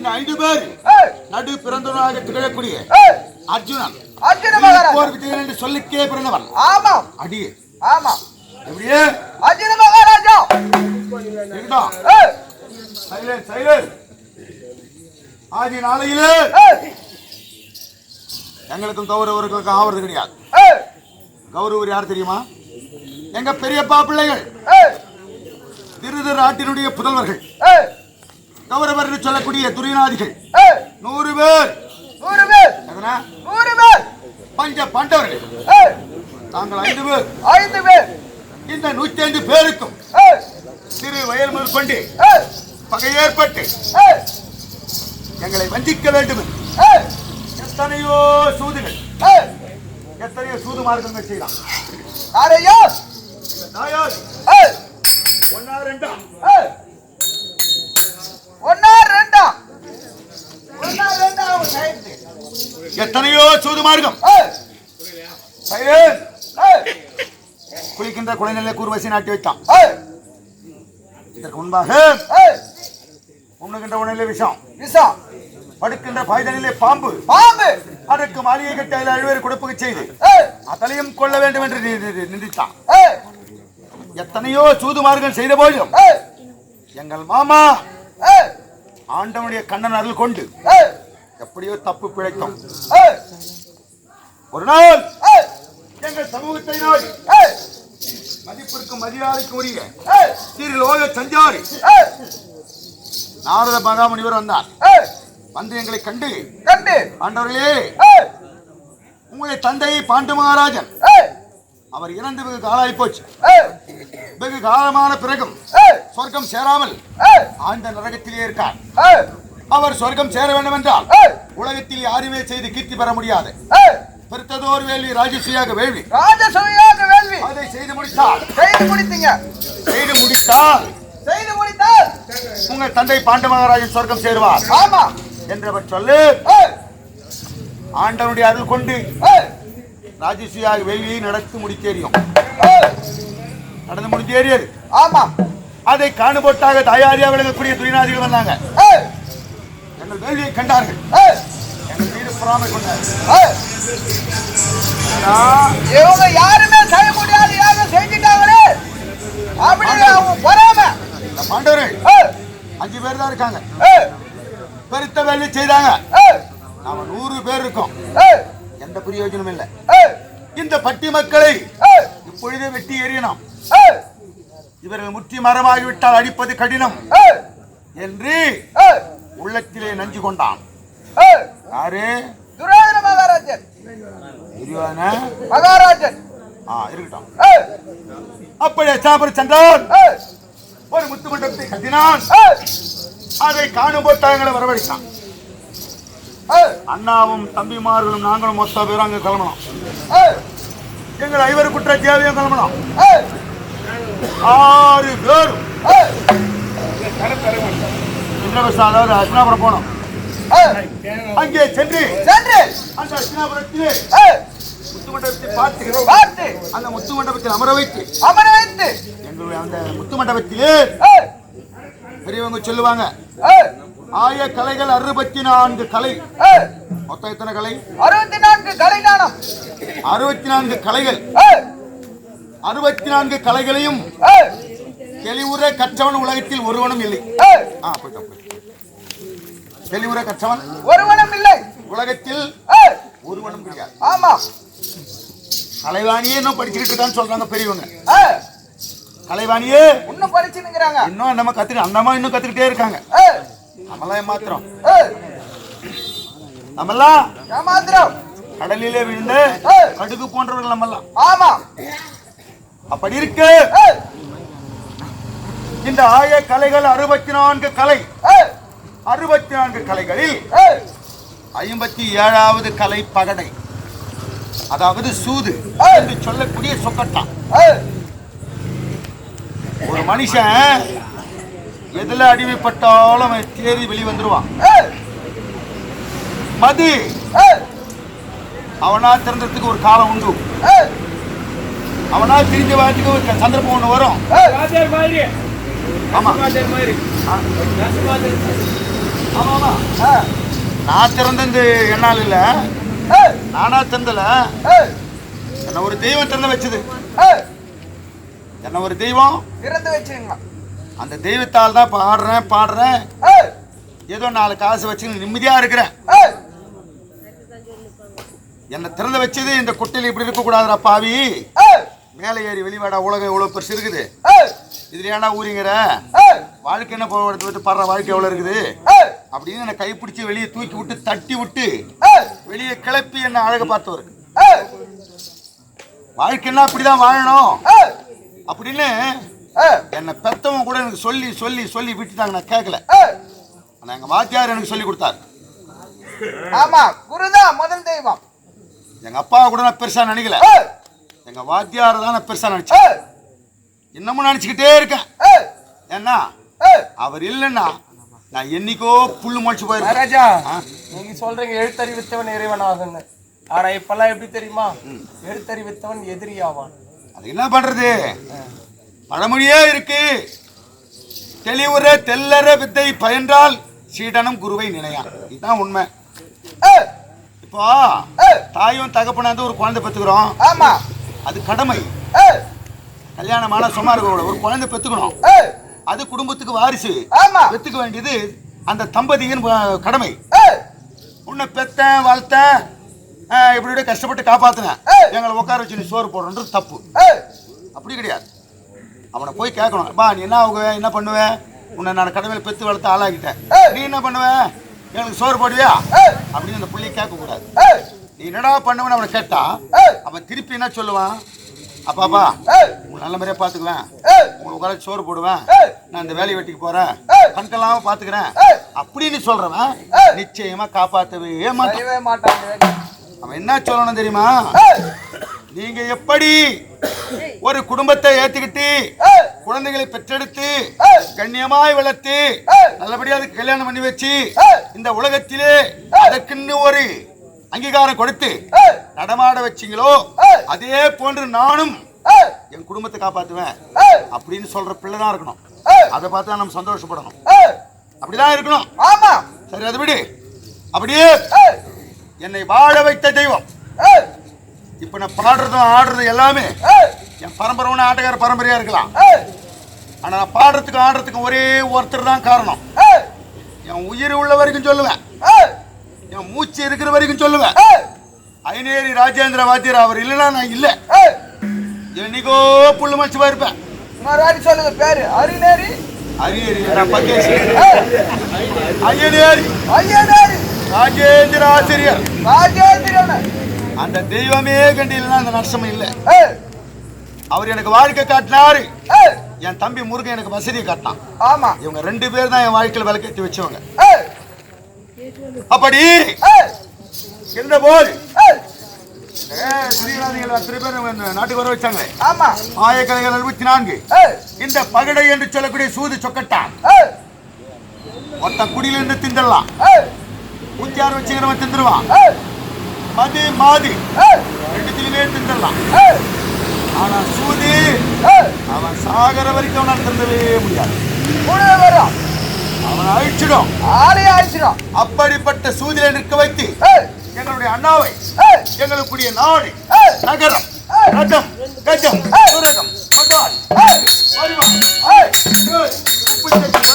இந்த 5 பேர் நடு பிறந்தவனாக திகழக்கூடிய அர்ஜுனன் போர் விஜயன் என்று சொல்லிக்கே பிறந்தவன். ஆமா அடியே ஆமா எப்படியே அர்ஜுன மகாராஜா சைலன்ட் சைலன்ட். ஆதி நாளையிலே எங்களுக்கும் கௌரவர்களுக்கும் ஆவறது கிடையாது. கௌரவர் யார் தெரியுமா? எங்க பெரியப்பா பிள்ளைகள், திருதராட்டினுடைய புதல்வர்கள், கௌரவர் என்று சொல்லக்கூடிய துரிநாதிகள் 100 பேர். 100 பேர் எதனா 100 பேர் பஞ்ச பாண்டவர்கள். நாங்கள் 5 பேர். 5 பேர். இந்த 105 பேருக்கும் சிறு வயல் முதல் கொண்டு பகை ஏற்பட்டு எங்களை வஞ்சிக்க வேண்டும். எத்தனையோ சூதுகள், எத்தனையோ சூது மார்க்கங்கள் செய்யலாம். ஒன்னா ரெண்டா எத்தனையோ சூது மார்க்கம். குளிக்கின்ற குழந்தைகளை கூர்வசி நாட்டி வைத்தான். இதற்கு முன்பாக உண்ணுகின்ற உணவிலே விஷம், படுக்கின்ற பாய்தனிலே பாம்பு, அதற்கு மாளிகை கட்டையில் அழுவேறு கொடுப்புக்கு செய்து அதனையும் கொள்ள வேண்டும் என்று நினைத்தான். எத்தனையோ சூதுமார்கள் செய்த போதும் எங்கள் மாமா ஆண்டவனுடைய கண்ணன் அருள் கொண்டு எப்படியோ தப்பு பிழைத்தோம். ஒரு நாள் எங்கள் சமூகத்தை நாடி மதிப்பிற்கும் மரியாதைக்கும் உரிய திருலோக சஞ்சாரி நாரத மகாமுனிவர் வந்தார். வந்து எங்களை கண்டு ஆண்டவர்களே, உங்களுடைய தந்தை பாண்டு மகாராஜன் அவர் இறந்து வெகு காலாய் போச்சு. வெகு காலமான பிறகும் சொர்க்கம் சேராமல் ஆழ்ந்த நரகத்திலே இருக்கார். அவர் சொர்க்கம் சேர வேண்டும் என்றால் உலகத்தில் யாருமே செய்து கீர்த்தி பெற முடியாது. பெருத்ததோர் வேள்வி ராஜசூயாக வேள்வி அதை செய்து முடித்தால் உங்கள் தந்தை பாண்டு மகாராஜன் சொர்க்கம் சேருவார் என்றவர் சொல்லு. ஆண்டவனுடைய அருள் கொண்டு ராஜசூயாக வேள்வியை நடந்து முடித்தேறியும் நடந்து முடித்தேறியது. அதை காணுபோட்டாக தயாரியா விளங்கக்கூடிய துரிநாதிகள் வந்தாங்க. எங்கள் வேள்வியை கண்டார்கள். எங்கள் மீது பொறாமை கொண்டார்கள். இவங்க யாருமே செய்ய முடியாது, யாரும் செஞ்சுட்டாங்களே அப்படின்னு பொறாமை. பாண்டவர்கள் 5 பேர் தான் இருக்காங்க. பெருத்த வேலை செய்தாங்க. நாம 100 பேர் இருக்கோம். எந்த பிரயோஜனம் இல்லை. இந்த பட்டி மக்களை இப்பொழுதே வெட்டி எறியணும். இவர்கள் முற்றி மரமாகிவிட்டால் அடிப்பது கடினம் என்று உள்ளத்திலே நஞ்சு கொண்டான். யாரு? துரியோதன மகாராஜன். மகாராஜன் இருக்கட்டும். அப்படியே சாப்பிட சென்றான். ஒரு முத்து மண்டபத்தை கட்டினான். அதை காணும் போட்டாங்களை வரவழைத்தான். அண்ணாவும் தம்பிமார்களும் நாங்களும் மொத்த பேரும் அங்க கிளம்பணும். எங்கள் 5 குற்ற தேவையும் கிளம்பணும். 6 பேரும் அதாவது அஸ்னாபுரம் போனோம். அங்கே சென்று அந்த அஸ்னாபுரத்திலே முத்து மண்டபத்தை பார்த்து அந்த முத்து மண்டபத்தில் அமர வைத்து எங்களுடைய அந்த முத்து மண்டபத்திலே பெரியவங்க சொல்லுவாங்க, ஆய கலைகள் 64 கலை. மொத்தம் எத்தனை கலை? 64 கலை. 64 கலைகள். 64 கலைகளையும் தெளிவுற கற்றவன் உலகத்தில் ஒருவனும் இல்லை. தெளிவுற கற்றவன் ஒருவனும் இல்லை உலகத்தில், ஒருவனும் கிடையாது. ஆமா, கலைவாணியே இன்னும் படிச்சுட்டு இருக்கான்னு சொல்றாங்க பெரியவங்க. கலைவாணியே இன்னும் படிச்சுக்கிறாங்க. இன்னும் நம்ம அந்தமா இன்னும் கத்துக்கிட்டே இருக்காங்க. நம்மளாம் ஏமாத்திரம். நம்மெல்லாம் கடலிலே விழுந்து கடுகு போன்றவர்கள் நம்மெல்லாம். ஆமா, அப்படி இருக்கு. இந்த ஆய கலைகள் 64 கலை. 64 கலைகளில் 57வது கலை பகடை, அதாவது சூது என்று சொல்லக்கூடிய சொக்கட்டா. ஒரு மனுஷன் எதுல அடிமைப்பட்டாலும் அவன் தேறி வெளிவந்துருவான். மது அவனா திறந்ததுக்கு ஒரு காலம் உண்டு. அவனா திரிஞ்ச வாரத்துக்கு ஒரு சந்தர்ப்பம் ஒண்ணு வரும். ஆமா, ஆமா ஆமா. ஏய், நான் திறந்தது என்னால் இல்ல, ஏய், நானா திறந்தல. ஏய், என்ன ஒரு தெய்வம் திறந்து வச்சது. ஏய், என்ன ஒரு தெய்வம் திறந்து வச்சுங்க. அந்த தெய்வத்தால் தான் பாடுறேன். ஏய், ஏதோ 4 காசு வச்சு நிம்மதியா இருக்கிறேன். ஏய், என்ன திறந்து வச்சது இந்த குட்டையில் இப்படி இருக்க கூடாதுடா பாவி. ஏய், மேலே ஏறி வெளிவாடா, உலகம் எவ்வளவு பெருசு இருக்குது. ஏய், இதுல ஏன்னா ஊறிங்கிற ஏய், வாழ்க்கை என்ன போட்டு பாடுற வாழ்க்கை எவ்வளவு இருக்குது ஏய், அப்படின்னு என்னை கைப்பிடிச்சு வெளியே தூக்கி விட்டு தட்டி விட்டு ஏய், வெளியே கிளப்பி என்ன அழக பார்த்தவர். ஏய், வாழ்க்கைன்னா அப்படிதான் வாழணும் ஏய், அப்படின்னு ஏய், என்னை பெத்தவங்க கூட எனக்கு சொல்லி சொல்லி சொல்லி விட்டுட்டாங்க. நான் கேட்கல. ஏய். ஆனா எங்க வாத்தியார் எனக்கு சொல்லி கொடுத்தாரு. ஆமா, குருதான் முதல் தெய்வம். எங்க அப்பா கூட நான் பெருசா நினைக்கல, ஏய், எங்க வாத்தியார் தான் நான் பெருசா நினைச்சேன். ஏய், இன்னமும் நினைச்சுக்கிட்டே இருக்கேன். ஏய், ஏன்னா ஏய். அவர் இல்லைன்னா நான் என்னைக்கோ புல்லு முளைச்சு போயிருக்கேன். மகாராஜா, ஆ? நீங்க சொல்றீங்க எழுத்தறிவித்தவன் இறைவன் ஆகுன்னு. ஆனா இப்பெல்லாம் எப்படி தெரியுமா? எழுத்தறிவித்தவன் எதிரி ஆவான். அது என்ன பண்றது? பழமொழியே இருக்கு, தெளிவுற தெல்லற வித்தை பயின்றால் சீடனும் குருவை நினையான். இதுதான் உண்மை. ஏய், இப்போ ஏய். தாயும் தகப்பனாந்து ஒரு குழந்தை பெத்துக்கிறோம், ஆமா. அது கடமை. ஏய், கல்யாணமான சும்மா இருக்க ஒரு குழந்தை பெத்துக்கணும், ஏய், அது குடும்பத்துக்கு வாரிசு. ஆமா. பெத்துக்க வேண்டியது அந்த தம்பதியின் கடமை. ஏய், உன்னை பெத்தேன் வளர்த்தேன், இப்படி கஷ்டப்பட்டு காப்பாத்தினேன், ஏய். எங்களை உட்கார வச்சு நீ சோறு போடுறது தப்பு. ஏய், அப்படி கிடையாது. அவனை போய் கேட்கணும், பா நீ என்ன ஆகுவ, என்ன பண்ணுவேன், உன்னை நான் கடமையில் பெத்து வளர்த்து ஆளாக்கிட்டேன், ஏய். நீ என்ன பண்ணுவ, எனக்கு சோறு போடுவியா ஏய், அப்படின்னு அந்த புள்ளையை கேட்கக்கூடாது. ஏய், நீ என்னடா பண்ணுவேன்னு அவனை கேட்டா ஏய், அவன் திருப்பி என்ன சொல்லுவான், அப்பாப்பா ஏய், உங்களை நல்ல மாதிரியா பார்த்துக்குவேன், ஏய், உங்களுக்கு உட்கார சோறு போடுவேன், ஏய். நான் இந்த வேலையை வெட்டிக்கு போறேன், ஏய். கண்கெல்லாம் பார்த்துக்கிறேன் ஏய். அப்படின்னு சொல்றவன் ஏய். நிச்சயமா காப்பாற்றவே மாட்டான். செய்யவே மாட்டாங்க. அவன் என்ன சொல்லணும் தெரியுமா? ஏய், நீங்க எப்படி ஒரு குடும்பத்தை ஏத்துக்கிட்டு ஏய், குழந்தைகளை பெற்றெடுத்து ஏய். கண்ணியமாய் வளர்த்து ஏய். நல்லபடியா அதுக்கு கல்யாணம் பண்ணி வச்சு ஏய். இந்த உலகத்திலே அதற்குன்னு ஒரு அங்கீகாரம் கொடுத்து ஏய், நடமாட வச்சீங்களோ ஏய். அதே போன்று நானும் ஏய், என் குடும்பத்தை காப்பாத்துவேன் ஏய், அப்படின்னு சொல்ற பிள்ளைதான் இருக்கணும். ஏய், அதை பார்த்து நம்ம சந்தோஷப்படணும். ஏய். அப்படிதான் இருக்கணும். ஆமா. சரி, அது விடு. அப்படியே ஏய், என்னை வாழ வைத்த தெய்வம். ஏய், இப்ப நான் பாடுறதும் ஆடுறது எல்லாமே ஏய், என் பரம்பரை ஒன்று ஆட்டக்கார பரம்பரையா இருக்கலாம். ஏய், ஆனா நான் பாடுறதுக்கும் ஆடுறதுக்கும் ஒரே ஒருத்தர் தான் காரணம். ஏய், என் உயிர் உள்ள வரைக்கும் சொல்லுவேன், ஏய், என் மூச்சு இருக்கிற வரைக்கும் சொல்லுவேன், ஏய், ஐநேரி ராஜேந்திர வாத்தியார் அவர் இல்லைன்னா நான் இல்லை. ஏய். என்னைக்கோ புல்லு மச்சு போயிருப்பேன். இன்னொரு வாட்டி சொல்லுங்க பேரு. அரிநேரி. ஐநேரி நான் பக்கேசி. ஏய், ஐயனேரி ஐயனேரி. ராஜேந்திர ஆசிரியர். ராஜேந்திரன். அந்த தெய்வமே கண்டியில்னா அந்த நஷ்டம் இல்லை. ஏய், அவர் எனக்கு வாழ்க்கை காட்டினாரு, ஏய். என் தம்பி முருகன் எனக்கு வசதியை காட்டினான். ஆமா. இவங்க 2 பேர் தான் என் வாழ்க்கையில் விளக்கேற்றி வச்சவங்க. ஏய், அப்படி ஏய், இருந்த போது ஏய். ஸ்ரீநாதிகள் அத்தனை பேர் நாட்டுக்கு வர வச்சாங்க. ஆமா. ஆயக்கலைகள் 64. ஏய், இந்த பகடை என்று சொல்லக்கூடிய சூது சொக்கட்டான் ஏய், ஒருத்தன் குடியிலிருந்து திண்டலாம், ஏய், ஊத்தியார் வச்சுக்கிறவன் திந்துருவான், ஏய், மது மாது ஏய், ரெண்டுத்திலுமே திண்டலாம். ஏய், ஆனா சூது ஏய். அவன் சாகர வரைக்கும் அவனால் திண்டவே முடியாது. கூடவே வரும். அவனை அழிச்சிடும். ஆளையே அழிச்சிடும். அப்படிப்பட்ட சூதிலை நிற்க வைத்து ஏய், எங்களுடைய அண்ணாவை, ஏய், எங்களுக்குரிய நாடு, ஏய், நகரம், ஏய். ரதம், கஜம், ஏய். சுரகம், கொண்டான், ஏய், பரிவான், ஏய். ஏய், உப்பு சட்டி